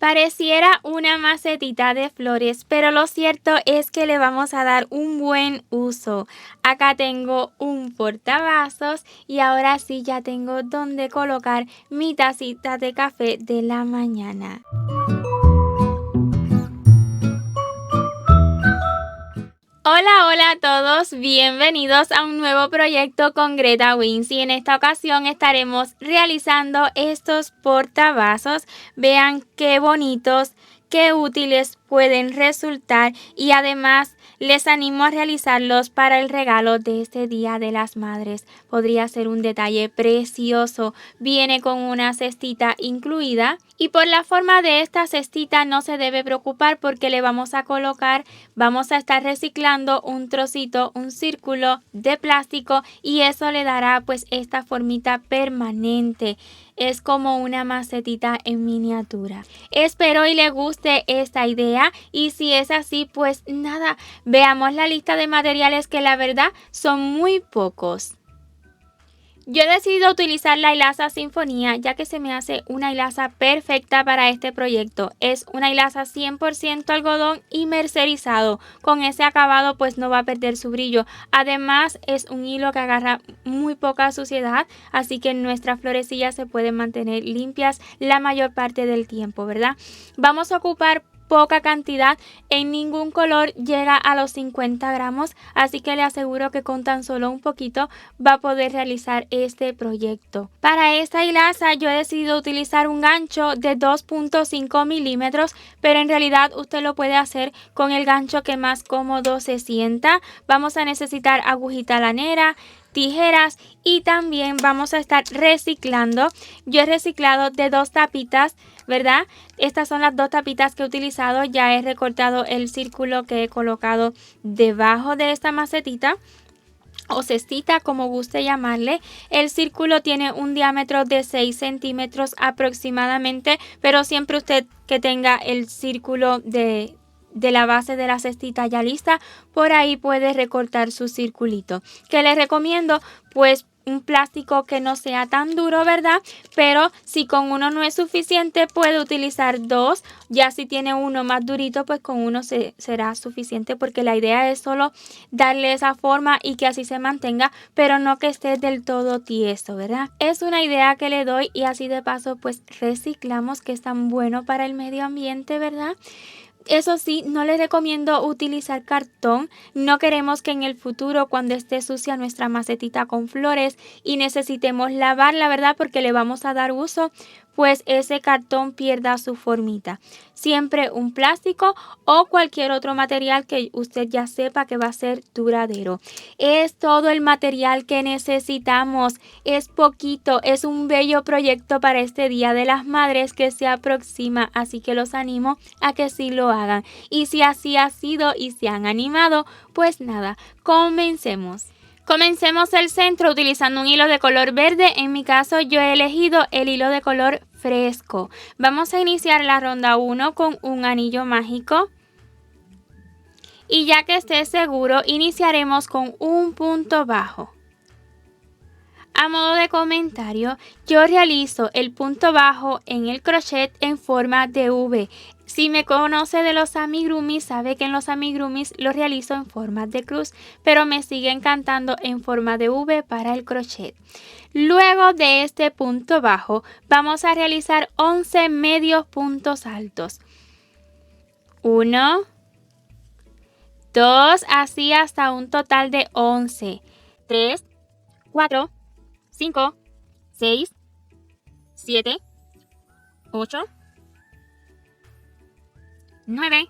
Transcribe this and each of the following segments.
Pareciera una macetita de flores, pero lo cierto es que le vamos a dar un buen uso. Acá tengo un portavasos y ahora sí ya tengo donde colocar mi tacita de café de la mañana. Hola a todos, bienvenidos a un nuevo proyecto con Greta Wins y en esta ocasión estaremos realizando estos portavasos. Vean qué bonitos, qué útiles pueden resultar y además les animo a realizarlos para el regalo de este Día de las Madres. Podría ser un detalle precioso, viene con una cestita incluida y por la forma de esta cestita no se debe preocupar porque le vamos a estar reciclando un trocito, un círculo de plástico y eso le dará pues esta formita permanente. Es como una macetita en miniatura. Espero y le guste esta idea y si es así pues nada, veamos la lista de materiales que la verdad son muy pocos. Yo he decidido utilizar la hilaza Sinfonía ya que se me hace una hilaza perfecta para este proyecto. Es una hilaza 100% algodón y mercerizado. Con ese acabado pues no va a perder su brillo. Además es un hilo que agarra muy poca suciedad, así que nuestras florecillas se pueden mantener limpias la mayor parte del tiempo, ¿verdad? Vamos a ocupar poca cantidad, en ningún color llega a los 50 gramos, así que le aseguro que con tan solo un poquito va a poder realizar este proyecto. Para esta hilaza yo he decidido utilizar un gancho de 2.5 milímetros, pero en realidad usted lo puede hacer con el gancho que más cómodo se sienta. Vamos a necesitar agujita lanera, tijeras y también vamos a estar reciclando. Yo he reciclado de 2 tapitas, ¿verdad? Estas son las 2 tapitas que he utilizado. Ya he recortado el círculo que he colocado debajo de esta macetita o cestita, como guste llamarle. El círculo tiene un diámetro de 6 centímetros aproximadamente, pero siempre usted que tenga el círculo de la base de la cestita ya lista, por ahí puede recortar su circulito. Que les recomiendo pues un plástico que no sea tan duro, ¿verdad? Pero si con uno no es suficiente, puede utilizar 2. Ya si tiene uno más durito, pues con uno será suficiente porque la idea es solo darle esa forma y que así se mantenga, pero no que esté del todo tieso, ¿verdad? Es una idea que le doy y así de paso pues reciclamos, que es tan bueno para el medio ambiente, ¿verdad? Eso sí, no les recomiendo utilizar cartón. No queremos que en el futuro, cuando esté sucia nuestra macetita con flores y necesitemos lavarla, ¿verdad? Porque le vamos a dar uso, pues ese cartón pierda su formita. Siempre un plástico o cualquier otro material que usted ya sepa que va a ser duradero. Es todo el material que necesitamos. Es poquito, es un bello proyecto para este Día de las Madres que se aproxima, así que los animo a que sí lo hagan. Y si así ha sido y se han animado, pues nada, comencemos. Comencemos el centro utilizando un hilo de color verde. En mi caso yo he elegido el hilo de color fresco. Vamos a iniciar la ronda 1 con un anillo mágico. Y ya que esté seguro, iniciaremos con un punto bajo. A modo de comentario, yo realizo el punto bajo en el crochet en forma de V. Si me conoce de los amigurumis, sabe que en los amigurumis lo realizo en forma de cruz, pero me sigue encantando en forma de V para el crochet. Luego de este punto bajo, vamos a realizar 11 medios puntos altos. 1, 2, así hasta un total de 11. 3, 4, 5, 6, 7, 8, 9,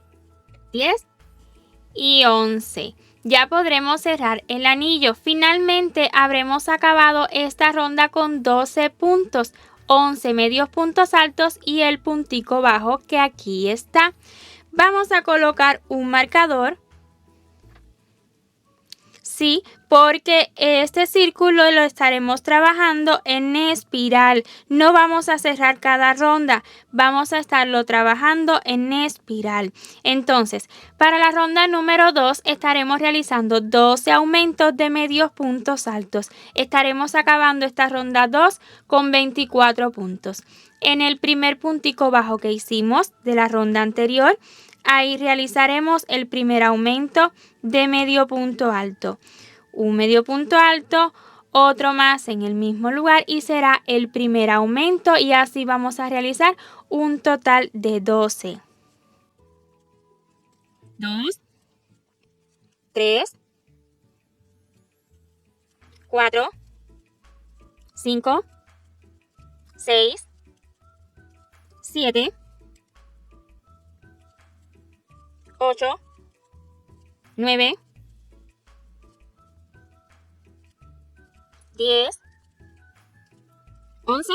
10 y 11. Ya podremos cerrar el anillo. Finalmente habremos acabado esta ronda con 12 puntos, 11 medios puntos altos y el puntico bajo que aquí está. Vamos a colocar un marcador Sí, porque este círculo lo estaremos trabajando en espiral. No vamos a cerrar cada ronda, vamos a estarlo trabajando en espiral. Entonces, para la ronda número 2 estaremos realizando 12 aumentos de medios puntos altos. Estaremos acabando esta ronda 2 con 24 puntos. En el primer puntico bajo que hicimos de la ronda anterior, ahí realizaremos el primer aumento de medio punto alto. Un medio punto alto, otro más en el mismo lugar y será el primer aumento y así vamos a realizar un total de 12. 2, 3, 4, 5, 6, 7, 8, 9, 10, 11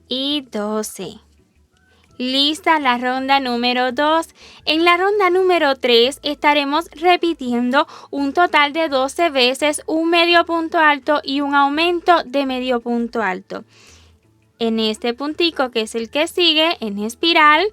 y 12. Lista la ronda número 2. En la ronda número 3 estaremos repitiendo un total de 12 veces un medio punto alto y un aumento de medio punto alto. En este puntico que es el que sigue en espiral,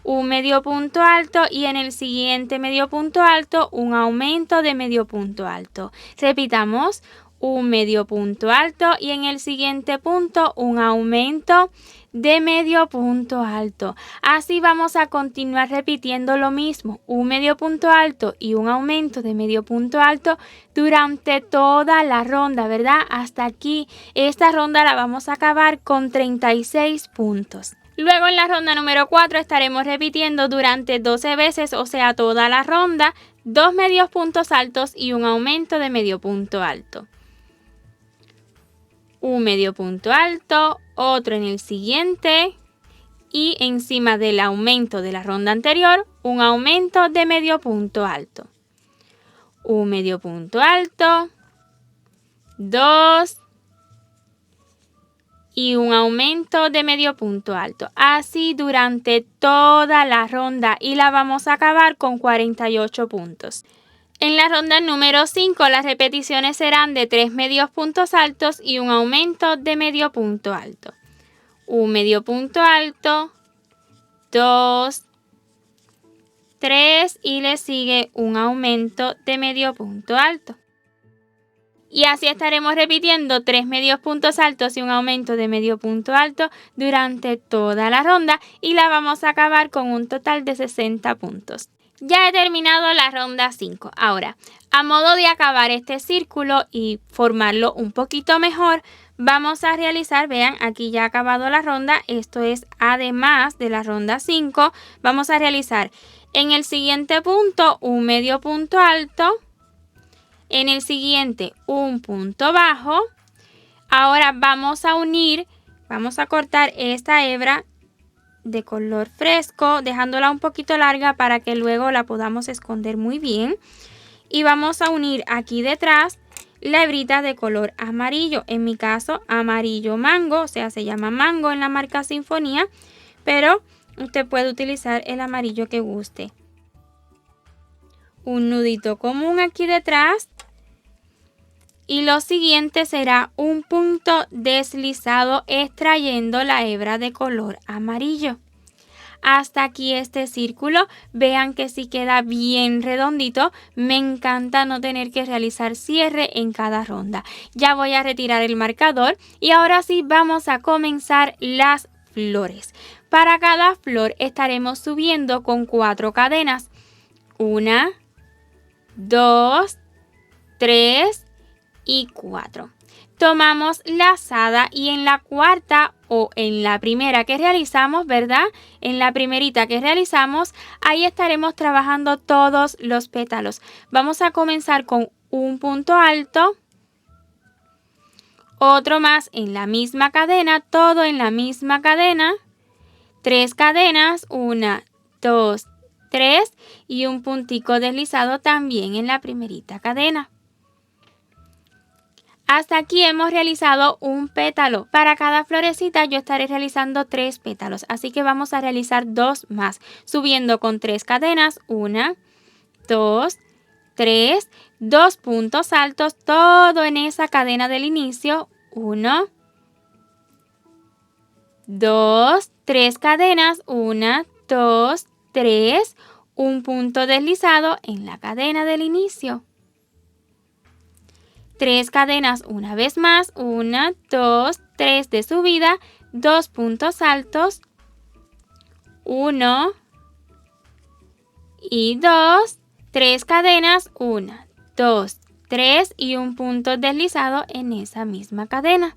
un medio punto alto y en el siguiente medio punto alto un aumento de medio punto alto. Repitamos, un medio punto alto y en el siguiente punto un aumento de medio punto alto. Así vamos a continuar repitiendo lo mismo, un medio punto alto y un aumento de medio punto alto durante toda la ronda, ¿verdad? Hasta aquí, esta ronda la vamos a acabar con 36 puntos. Luego en la ronda número 4 estaremos repitiendo durante 12 veces, o sea, toda la ronda, 2 medios puntos altos y un aumento de medio punto alto. Un medio punto alto, otro en el siguiente y encima del aumento de la ronda anterior, un aumento de medio punto alto. Un medio punto alto, 2 y un aumento de medio punto alto. Así durante toda la ronda y la vamos a acabar con 48 puntos. En la ronda número 5 las repeticiones serán de 3 medios puntos altos y un aumento de medio punto alto. Un medio punto alto, 2, 3 y le sigue un aumento de medio punto alto. Y así estaremos repitiendo 3 medios puntos altos y un aumento de medio punto alto durante toda la ronda y la vamos a acabar con un total de 60 puntos. Ya he terminado la ronda 5. Ahora, a modo de acabar este círculo y formarlo un poquito mejor, vamos a realizar, vean, aquí ya ha acabado la ronda, esto es además de la ronda 5, vamos a realizar en el siguiente punto un medio punto alto, en el siguiente un punto bajo. Ahora vamos a unir, vamos a cortar esta hebra de color fresco, dejándola un poquito larga para que luego la podamos esconder muy bien. Y vamos a unir aquí detrás la hebrita de color amarillo, en mi caso amarillo mango, o sea, se llama mango en la marca Sinfonía, pero usted puede utilizar el amarillo que guste. Un nudito común aquí detrás. Y lo siguiente será un punto deslizado extrayendo la hebra de color amarillo. Hasta aquí este círculo, vean que sí queda bien redondito. Me encanta no tener que realizar cierre en cada ronda. Ya voy a retirar el marcador y ahora sí vamos a comenzar las flores. Para cada flor estaremos subiendo con 4 cadenas. 1, 2, 3 y 4. Tomamos lazada y en la cuarta o en la primera que realizamos, ¿verdad? En la primerita que realizamos, ahí estaremos trabajando todos los pétalos. Vamos a comenzar con un punto alto, otro más en la misma cadena, todo en la misma cadena, 3 cadenas, 1, 2, 3 y un puntico deslizado también en la primerita cadena. Hasta aquí hemos realizado un pétalo. Para cada florecita yo estaré realizando 3 pétalos, así que vamos a realizar 2 más, subiendo con 3 cadenas, 1, 2 3, 2 puntos altos, todo en esa cadena del inicio. 1, 2, 3 cadenas, 1, 2, 3, un punto deslizado en la cadena del inicio. 3 cadenas una vez más, 1, 2, 3 de subida, 2 puntos altos, 1 y 2, 3 cadenas, 1, 2, 3 y un punto deslizado en esa misma cadena.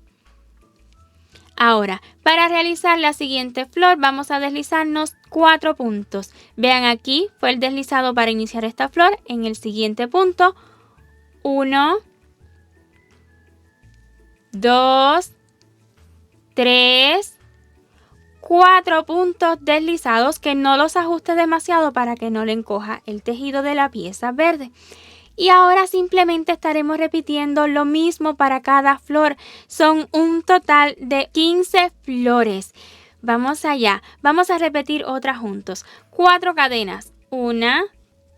Ahora, para realizar la siguiente flor vamos a deslizarnos 4 puntos. Vean aquí, fue el deslizado para iniciar esta flor. En el siguiente punto, 1, 2, 3, 4 puntos deslizados, que no los ajuste demasiado para que no le encoja el tejido de la pieza verde. Y ahora simplemente estaremos repitiendo lo mismo para cada flor. Son un total de 15 flores. Vamos allá. Vamos a repetir otras juntos. 4 cadenas. 1,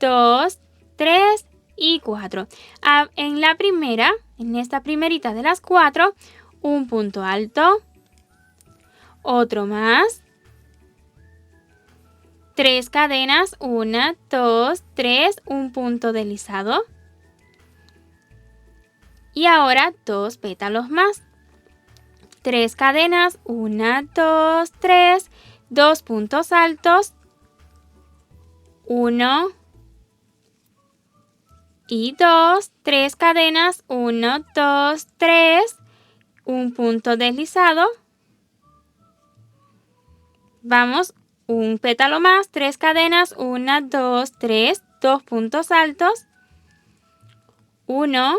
2, 3 y 4. En la primera, en esta primerita de las 4, un punto alto. Otro más. 3 cadenas, 1, 2, 3, un punto deslizado. Y ahora 2 pétalos más. 3 cadenas, 1, 2, 3, 2 puntos altos. 1 y 2, 3 cadenas, 1, 2, 3, un punto deslizado. Vamos. Un pétalo más, 3 cadenas, 1, 2, 3, 2 puntos altos, 1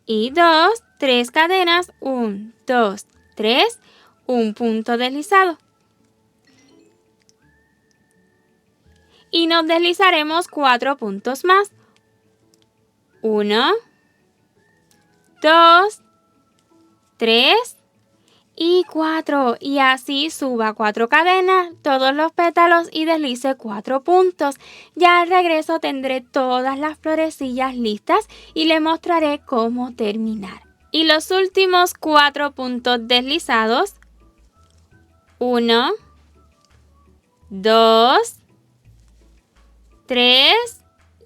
y 2, 3 cadenas, 1, 2, 3, un punto deslizado. Y nos deslizaremos 4 puntos más, 1, 2, 3, y 4, y así suba 4 cadenas, todos los pétalos y deslice 4 puntos. Ya al regreso tendré todas las florecillas listas y le mostraré cómo terminar. Y los últimos 4 puntos deslizados, 1, 2, 3,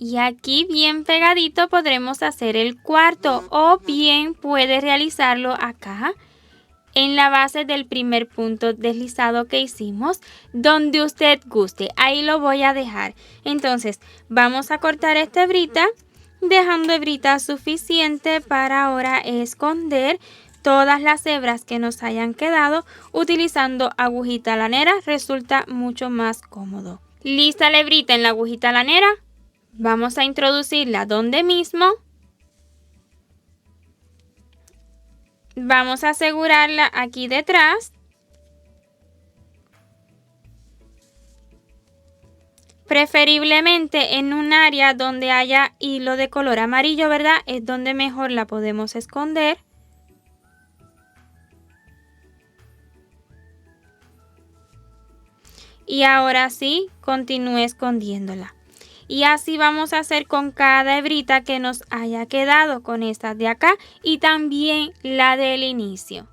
y aquí bien pegadito podremos hacer el cuarto, o bien puede realizarlo acá en la base del primer punto deslizado que hicimos, donde usted guste. Ahí lo voy a dejar. Entonces, vamos a cortar esta hebrita, dejando hebrita suficiente para ahora esconder todas las hebras que nos hayan quedado. Utilizando agujita lanera resulta mucho más cómodo. ¿Lista la hebrita en la agujita lanera? Vamos a introducirla donde mismo. Vamos a asegurarla aquí detrás. Preferiblemente en un área donde haya hilo de color amarillo, ¿verdad? Es donde mejor la podemos esconder. Y ahora sí, continúe escondiéndola. Y así vamos a hacer con cada hebrita que nos haya quedado, con estas de acá y también la del inicio.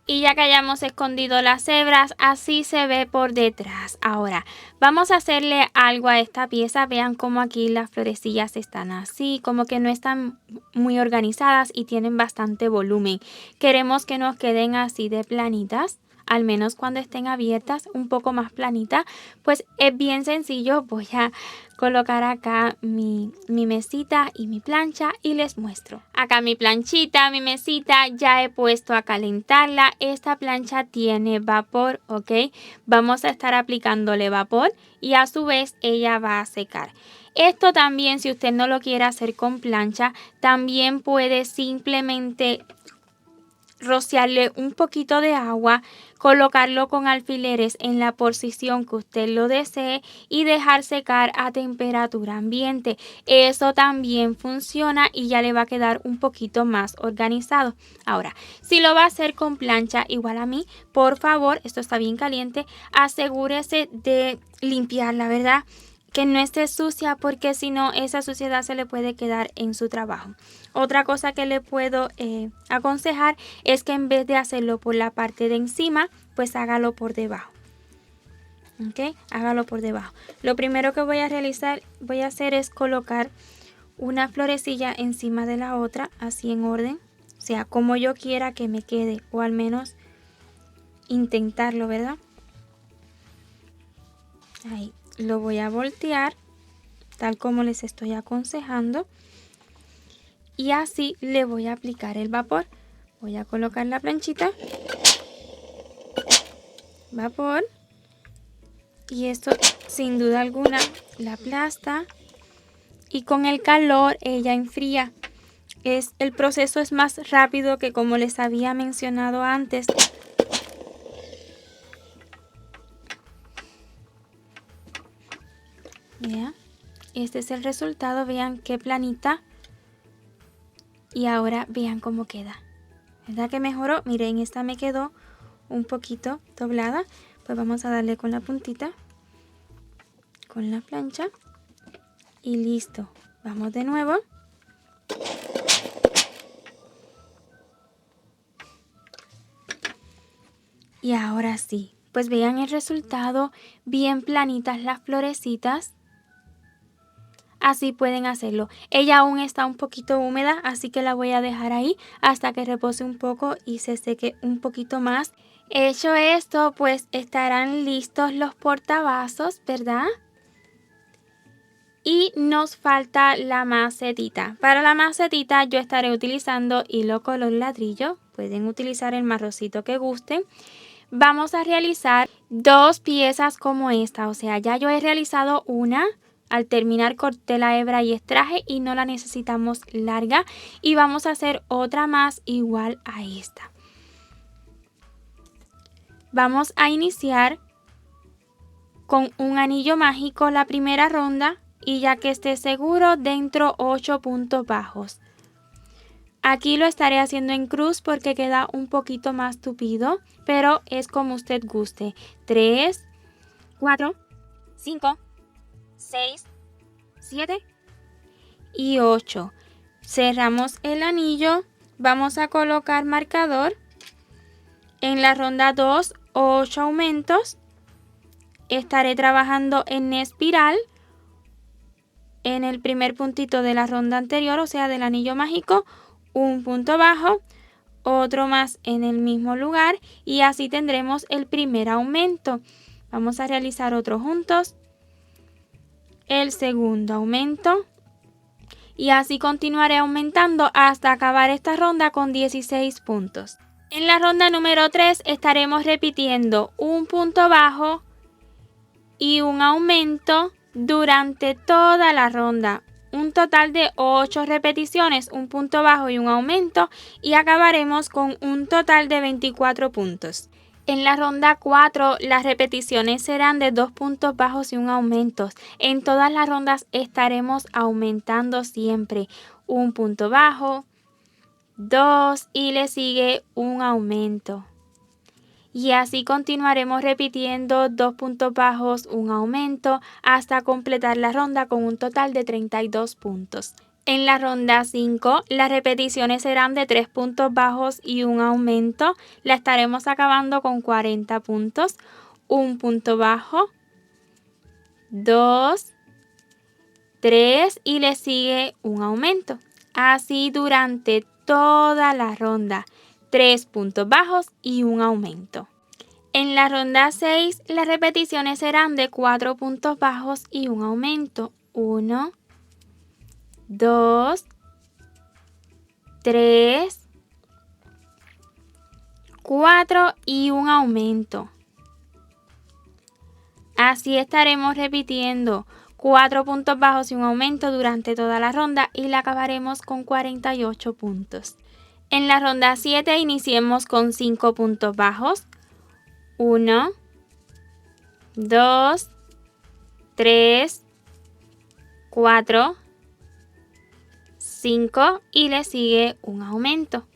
Y ya que hayamos escondido las hebras, así se ve por detrás. Ahora, vamos a hacerle algo a esta pieza. Vean cómo aquí las florecillas están así, como que no están muy organizadas y tienen bastante volumen. Queremos que nos queden así de planitas. Al menos cuando estén abiertas, un poco más planita, pues es bien sencillo. Voy a colocar acá mi mesita y mi plancha y les muestro. Acá mi planchita, mi mesita, ya he puesto a calentarla. Esta plancha tiene vapor, ¿ok? Vamos a estar aplicándole vapor y a su vez ella va a secar. Esto también, si usted no lo quiere hacer con plancha, también puede simplemente rociarle un poquito de agua, colocarlo con alfileres en la posición que usted lo desee y dejar secar a temperatura ambiente. Eso también funciona y ya le va a quedar un poquito más organizado. Ahora, si lo va a hacer con plancha igual a mí, por favor, esto está bien caliente, asegúrese de limpiarla, ¿verdad? que no esté sucia, porque si no esa suciedad se le puede quedar en su trabajo. Otra cosa que le puedo aconsejar es que en vez de hacerlo por la parte de encima, pues hágalo por debajo. ¿Ok? Hágalo por debajo. Lo primero que voy a hacer es colocar una florecilla encima de la otra, así en orden, o sea, como yo quiera que me quede, o al menos intentarlo, ¿verdad? Ahí lo voy a voltear, tal como les estoy aconsejando, y así le voy a aplicar el vapor. Voy a colocar la planchita, vapor, y esto sin duda alguna la aplasta, y con el calor ella enfría. El proceso es más rápido que como les había mencionado antes. Vean, este es el resultado, vean qué planita. Y ahora vean cómo queda. ¿Verdad que mejoró? Miren, esta me quedó un poquito doblada. Pues vamos a darle con la puntita, con la plancha. Y listo. Vamos de nuevo. Y ahora sí. Pues vean el resultado, bien planitas las florecitas. Así pueden hacerlo. Ella aún está un poquito húmeda, así que la voy a dejar ahí hasta que repose un poco y se seque un poquito más. Hecho esto, pues estarán listos los portavasos, ¿verdad? Y nos falta la macetita. Para la macetita yo estaré utilizando hilo color ladrillo. Pueden utilizar el marroncito que gusten. Vamos a realizar 2 piezas como esta. O sea, ya yo he realizado una. Al terminar corté la hebra y extraje y no la necesitamos larga. Y vamos a hacer otra más igual a esta. Vamos a iniciar con un anillo mágico la primera ronda. Y ya que esté seguro, dentro 8 puntos bajos. Aquí lo estaré haciendo en cruz porque queda un poquito más tupido, pero es como usted guste. 3, 4, 5, 6, 7 y 8. Cerramos el anillo. Vamos a colocar marcador. En la ronda 2, 8 aumentos. Estaré trabajando en espiral. En el primer puntito de la ronda anterior, o sea del anillo mágico, un punto bajo, otro más en el mismo lugar y así tendremos el primer aumento. Vamos a realizar otro juntos, el segundo aumento y así continuaré aumentando hasta acabar esta ronda con 16 puntos. En la ronda número 3 estaremos repitiendo un punto bajo y un aumento durante toda la ronda. Un total de 8 repeticiones, un punto bajo y un aumento y acabaremos con un total de 24 puntos. En la ronda 4 las repeticiones serán de 2 puntos bajos y un aumento. En todas las rondas estaremos aumentando siempre un punto bajo, 2 y le sigue un aumento. Y así continuaremos repitiendo 2 puntos bajos, un aumento, hasta completar la ronda con un total de 32 puntos. En la ronda 5, las repeticiones serán de 3 puntos bajos y un aumento. La estaremos acabando con 40 puntos, un punto bajo, 2, 3 y le sigue un aumento. Así durante toda la ronda. 3 puntos bajos y un aumento. En la ronda 6, las repeticiones serán de 4 puntos bajos y un aumento. 1, 2, 3, 4 y un aumento. Así estaremos repitiendo 4 puntos bajos y un aumento durante toda la ronda y la acabaremos con 48 puntos. En la ronda 7 iniciemos con 5 puntos bajos. 1, 2, 3, 4, 5 y le sigue un aumento.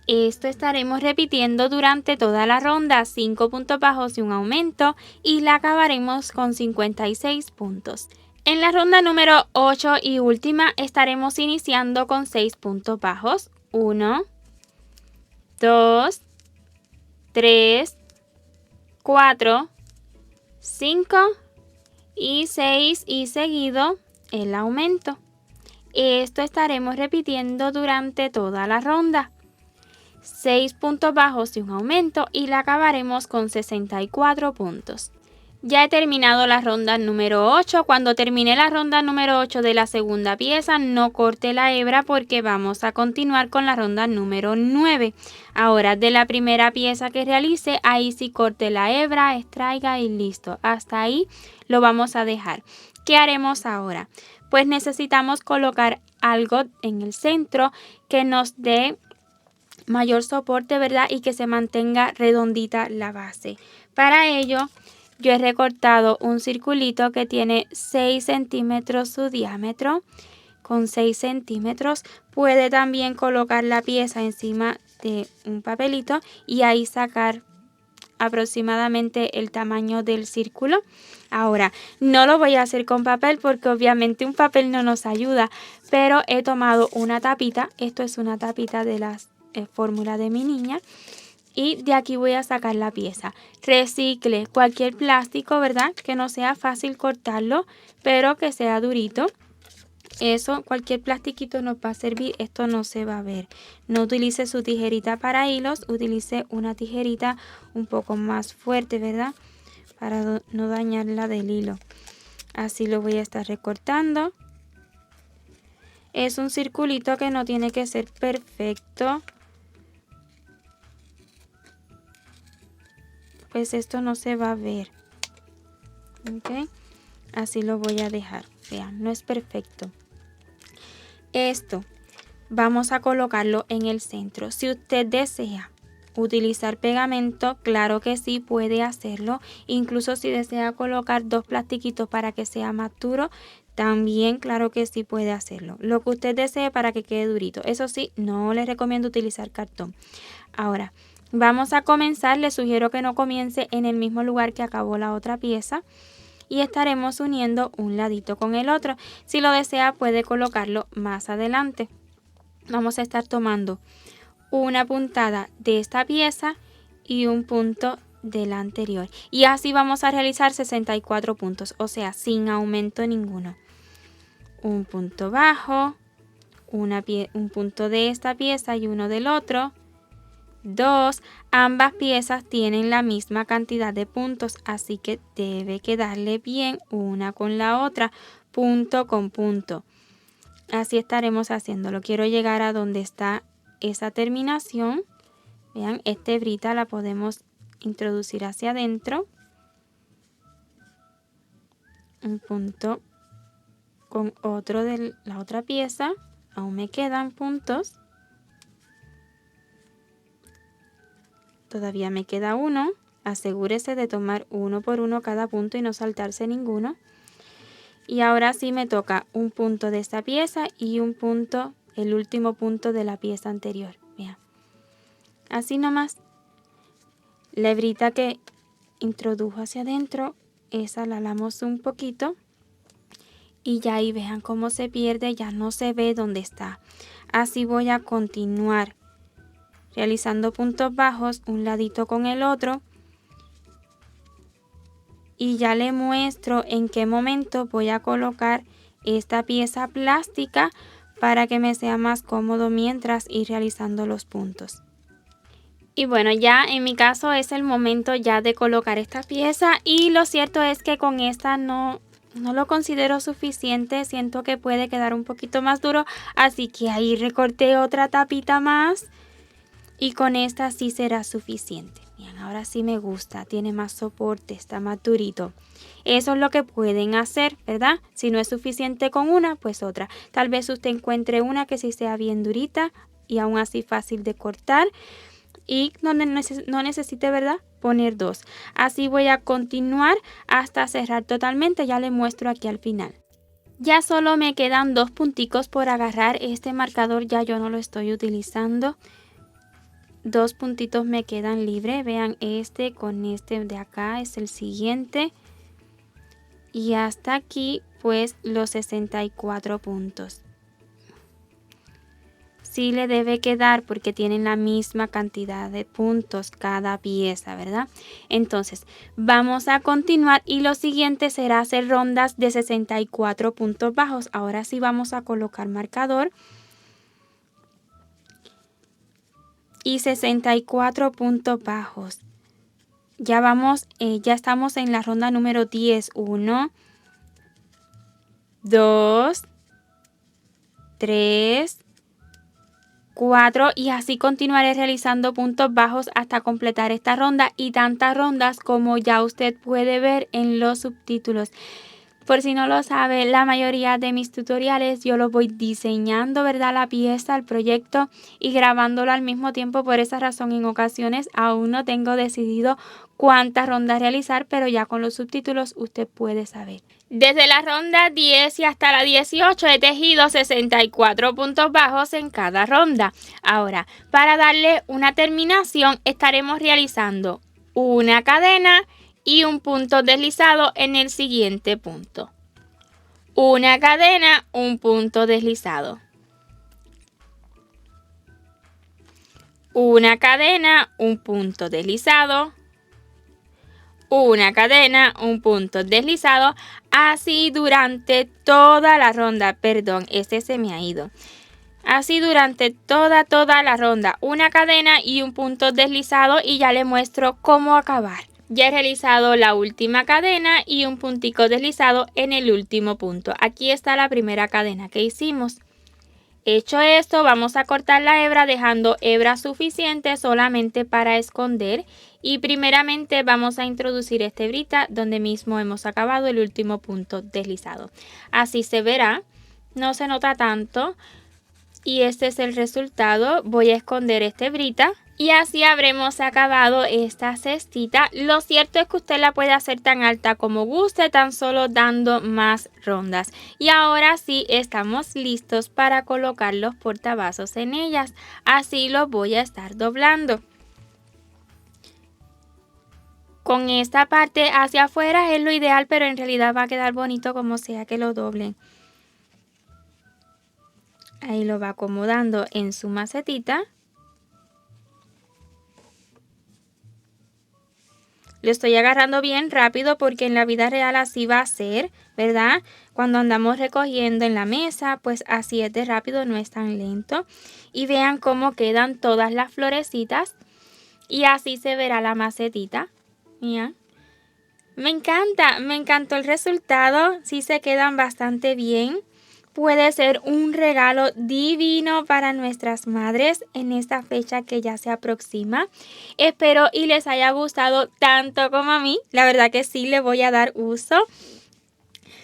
Esto estaremos repitiendo durante toda la ronda, 5 puntos bajos y un aumento y la acabaremos con 56 puntos. En la ronda número 8 y última estaremos iniciando con 6 puntos bajos. 1, 2, 3, 4, 5 y 6 y seguido el aumento. Esto estaremos repitiendo durante toda la ronda. 6 puntos bajos y un aumento y la acabaremos con 64 puntos. Ya he terminado la ronda número 8. Cuando termine la ronda número 8 de la segunda pieza, no corte la hebra porque vamos a continuar con la ronda número 9. Ahora, de la primera pieza que realice, ahí sí corte la hebra, extraiga y listo. Hasta ahí lo vamos a dejar. ¿Qué haremos ahora? Pues necesitamos colocar algo en el centro que nos dé mayor soporte, ¿verdad? Y que se mantenga redondita la base. Para ello, yo he recortado un circulito que tiene 6 centímetros su diámetro. Con 6 centímetros puede también colocar la pieza encima de un papelito y ahí sacar aproximadamente el tamaño del círculo. Ahora, no lo voy a hacer con papel porque obviamente un papel no nos ayuda, pero he tomado una tapita. Esto es una tapita de las fórmula de mi niña. Y de aquí voy a sacar la pieza. Recicle cualquier plástico, ¿verdad? Que no sea fácil cortarlo, pero que sea durito. Eso, cualquier plastiquito nos va a servir. Esto no se va a ver. No utilice su tijerita para hilos. Utilice una tijerita un poco más fuerte, ¿verdad? Para no dañarla del hilo. Así lo voy a estar recortando. Es un circulito que no tiene que ser perfecto. Pues esto no se va a ver. ¿Ok? Así lo voy a dejar. Vean, no es perfecto. Esto vamos a colocarlo en el centro. Si usted desea utilizar pegamento, claro que sí puede hacerlo. Incluso si desea colocar 2 plastiquitos para que sea más duro, también claro que sí puede hacerlo. Lo que usted desee para que quede durito. Eso sí, no les recomiendo utilizar cartón. Ahora, vamos a comenzar. Les sugiero que no comience en el mismo lugar que acabó la otra pieza. Y estaremos uniendo un ladito con el otro. Si lo desea, puede colocarlo más adelante. Vamos a estar tomando una puntada de esta pieza y un punto de la anterior. Y así vamos a realizar 64 puntos, o sea, sin aumento ninguno. Un punto bajo, un punto de esta pieza y uno del otro. 2. Ambas piezas tienen la misma cantidad de puntos, así que debe quedarle bien una con la otra, punto con punto. Así estaremos haciéndolo. Quiero llegar a donde está esa terminación. Vean, esta hebrita la podemos introducir hacia adentro. Un punto con otro de la otra pieza. Aún me quedan puntos. Todavía me queda uno. Asegúrese de tomar uno por uno cada punto y no saltarse ninguno. Y ahora sí me toca un punto de esta pieza y un punto, el último punto de la pieza anterior. Vean. Así nomás. La hebrita que introdujo hacia adentro, esa la alamos un poquito. Y ya ahí vean cómo se pierde, ya no se ve dónde está. Así voy a continuar realizando puntos bajos, un ladito con el otro. Y ya le muestro en qué momento voy a colocar esta pieza plástica para que me sea más cómodo mientras ir realizando los puntos. Y bueno, ya en mi caso es el momento ya de colocar esta pieza y lo cierto es que con esta no lo considero suficiente, siento que puede quedar un poquito más duro, así que ahí recorté otra tapita más y con esta sí será suficiente. Bien, ahora sí me gusta, tiene más soporte, está más durito. Eso es lo que pueden hacer, ¿verdad? Si no es suficiente con una, pues otra. Tal vez usted encuentre una que sí sea bien durita y aún así fácil de cortar y donde no necesite, ¿verdad?, poner 2. Así voy a continuar hasta cerrar totalmente, ya le muestro aquí al final. Ya solo me quedan 2 punticos por agarrar. Este marcador ya yo no lo estoy utilizando. 2 puntitos me quedan libres. Vean, este con este de acá es el siguiente. y hasta aquí pues los 64 puntos. Sí le debe quedar porque tienen la misma cantidad de puntos cada pieza, ¿verdad? Entonces, vamos a continuar y lo siguiente será hacer rondas de 64 puntos bajos. Ahora sí vamos a colocar marcador. Y 64 puntos bajos. Ya estamos en la ronda número 10. 1, 2, 3, 4 y así continuaré realizando puntos bajos hasta completar esta ronda y tantas rondas como ya usted puede ver en los subtítulos. Por si no lo sabe, la mayoría de mis tutoriales yo los voy diseñando, ¿verdad? La pieza, el proyecto y grabándolo al mismo tiempo. Por esa razón, en ocasiones aún no tengo decidido cuántas rondas realizar, pero ya con los subtítulos usted puede saber. Desde la ronda 10 y hasta la 18 he tejido 64 puntos bajos en cada ronda. Ahora, para darle una terminación, estaremos realizando una cadena y un punto deslizado en el siguiente punto. Una cadena, un punto deslizado. Una cadena, un punto deslizado. Una cadena, un punto deslizado, así durante toda la ronda. Perdón, este se me ha ido. Así durante toda la ronda, una cadena y un punto deslizado y ya le muestro cómo acabar. Ya he realizado la última cadena y un puntico deslizado en el último punto. Aquí está la primera cadena que hicimos. Hecho esto, vamos a cortar la hebra dejando hebra suficiente solamente para esconder y primeramente vamos a introducir esta hebrita donde mismo hemos acabado el último punto deslizado. Así se verá, no se nota tanto y este es el resultado. Voy a esconder esta hebrita. Y así habremos acabado esta cestita. Lo cierto es que usted la puede hacer tan alta como guste, tan solo dando más rondas. Y ahora sí estamos listos para colocar los portavasos en ellas. Así los voy a estar doblando. Con esta parte hacia afuera es lo ideal, pero en realidad va a quedar bonito como sea que lo doblen. Ahí lo va acomodando en su macetita. Lo estoy agarrando bien rápido porque en la vida real así va a ser, ¿verdad? Cuando andamos recogiendo en la mesa, pues así es de rápido, no es tan lento. Y vean cómo quedan todas las florecitas. Y así se verá la macetita. Mira. Me encantó el resultado. Sí se quedan bastante bien. Puede ser un regalo divino para nuestras madres en esta fecha que ya se aproxima. Espero y les haya gustado tanto como a mí. La verdad que sí le voy a dar uso.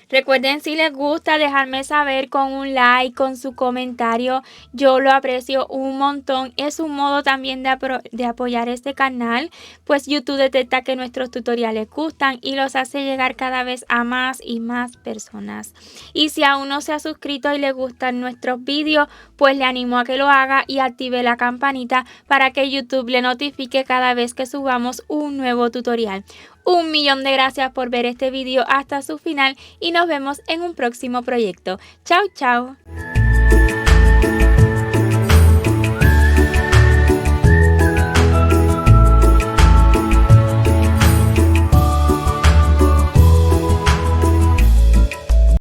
Recuerden, si les gusta, dejarme saber con un like, con su comentario. Yo lo aprecio un montón. Es un modo también de apoyar este canal, pues YouTube detecta que nuestros tutoriales gustan y los hace llegar cada vez a más y más personas. Y si aún no se ha suscrito y le gustan nuestros vídeos, pues le animo a que lo haga y active la campanita para que YouTube le notifique cada vez que subamos un nuevo tutorial. 1.000.000 de gracias por ver este video hasta su final y nos vemos en un próximo proyecto. Chao, chao.